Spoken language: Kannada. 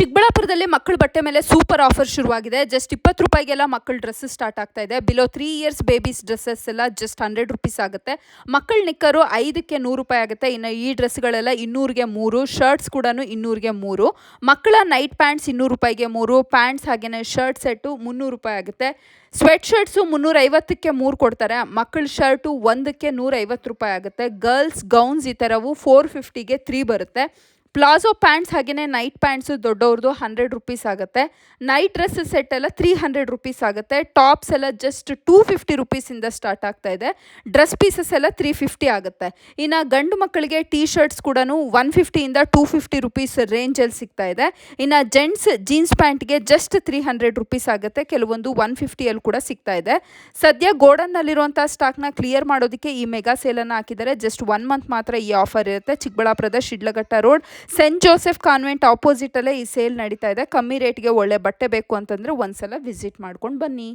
ಚಿಕ್ಕಬಳ್ಳಾಪುರದಲ್ಲಿ ಮಕ್ಕಳ ಬಟ್ಟೆ ಮೇಲೆ ಸೂಪರ್ ಆಫರ್ ಶುರುವಾಗಿದೆ. ಜಸ್ಟ್ 20 ರೂಪಾಯಿಗೆಲ್ಲ ಮಕ್ಕಳ ಡ್ರೆಸ್ಸಸ್ ಸ್ಟಾರ್ಟ್ ಆಗ್ತಾ ಇದೆ. ಬಿಲೋ 3 ಇಯರ್ಸ್ ಬೇಬೀಸ್ ಡ್ರೆಸ್ಸಸ್ ಎಲ್ಲ ಜಸ್ಟ್ 100 ರೂಪೀಸ್ ಆಗುತ್ತೆ. ಮಕ್ಕಳ ನಿಕ್ಕರು 5ಕ್ಕೆ 100 ರೂಪಾಯಿ ಆಗುತ್ತೆ. ಇನ್ನು ಈ ಡ್ರೆಸ್ಗಳೆಲ್ಲ 200ಗೆ 3, ಶರ್ಟ್ಸ್ ಕೂಡ 200ಗೆ 3. ಮಕ್ಕಳ ನೈಟ್ ಪ್ಯಾಂಟ್ಸ್ 200 ರೂಪಾಯಿಗೆ 3, ಪ್ಯಾಂಟ್ಸ್ ಹಾಗೆಯೇ ಶರ್ಟ್ ಸೆಟ್ಟು 300 ರೂಪಾಯಿ ಆಗುತ್ತೆ. ಸ್ವೆಟ್ ಶರ್ಟ್ಸು 350ಕ್ಕೆ 3 ಕೊಡ್ತಾರೆ. ಮಕ್ಕಳ ಶರ್ಟು 1ಕ್ಕೆ 150 ರೂಪಾಯಿ ಆಗುತ್ತೆ. ಗರ್ಲ್ಸ್ ಗೌನ್ಸ್ ಈ ಥರವು 450ಗೆ 3 ಬರುತ್ತೆ. ಪ್ಲಾಜೋ ಪ್ಯಾಂಟ್ಸ್ ಹಾಗೆಯೇ ನೈಟ್ ಪ್ಯಾಂಟ್ಸು ದೊಡ್ಡವ್ರದ್ದು 100 ರೂಪೀಸ್ ಆಗುತ್ತೆ. ನೈಟ್ ಡ್ರೆಸ್ ಸೆಟ್ ಎಲ್ಲ 300 ರೂಪೀಸ್ ಆಗುತ್ತೆ. ಟಾಪ್ಸ್ ಎಲ್ಲ ಜಸ್ಟ್ 250 ರೂಪೀಸಿಂದ ಸ್ಟಾರ್ಟ್ ಆಗ್ತಾ ಇದೆ. ಡ್ರೆಸ್ ಪೀಸಸ್ ಎಲ್ಲ 350 ಆಗುತ್ತೆ. ಇನ್ನು ಗಂಡು ಮಕ್ಕಳಿಗೆ ಟೀ ಶರ್ಟ್ಸ್ ಕೂಡ 150ಇಂದ 250 ರೂಪೀಸ್ ರೇಂಜಲ್ಲಿ ಸಿಗ್ತಾ ಇದೆ. ಇನ್ನು ಜೆಂಟ್ಸ್ ಜೀನ್ಸ್ ಪ್ಯಾಂಟ್ಗೆ ಜಸ್ಟ್ 300 ರೂಪೀಸ್ ಆಗುತ್ತೆ. ಕೆಲವೊಂದು 150ಅಲ್ಲಿ ಕೂಡ ಸಿಗ್ತಾ ಇದೆ. ಸದ್ಯ ಗೋಡನ್ನಲ್ಲಿರುವಂಥ ಸ್ಟಾಕ್ನ ಕ್ಲಿಯರ್ ಮಾಡೋದಕ್ಕೆ ಈ ಮೆಗಾ ಸೇಲನ್ನು ಹಾಕಿದ್ದಾರೆ. ಜಸ್ಟ್ 1 ಮಂತ್ ಮಾತ್ರ ಈ ಆಫರ್ ಇರುತ್ತೆ. ಚಿಕ್ಕಬಳ್ಳಾಪುರದ Shidlaghatta road Saint Joseph Convent ಆಪೋಸಿಟಲ್ಲೇ ಈ ಸೇಲ್ ನಡೀತಾ ಇದೆ. ಕಮ್ಮಿ ರೇಟ್ಗೆ ಒಳ್ಳೆ ಬಟ್ಟೆ ಬೇಕು ಅಂತಂದರೆ ಒಂದ್ಸಲ ವಿಸಿಟ್ ಮಾಡ್ಕೊಂಡು ಬನ್ನಿ.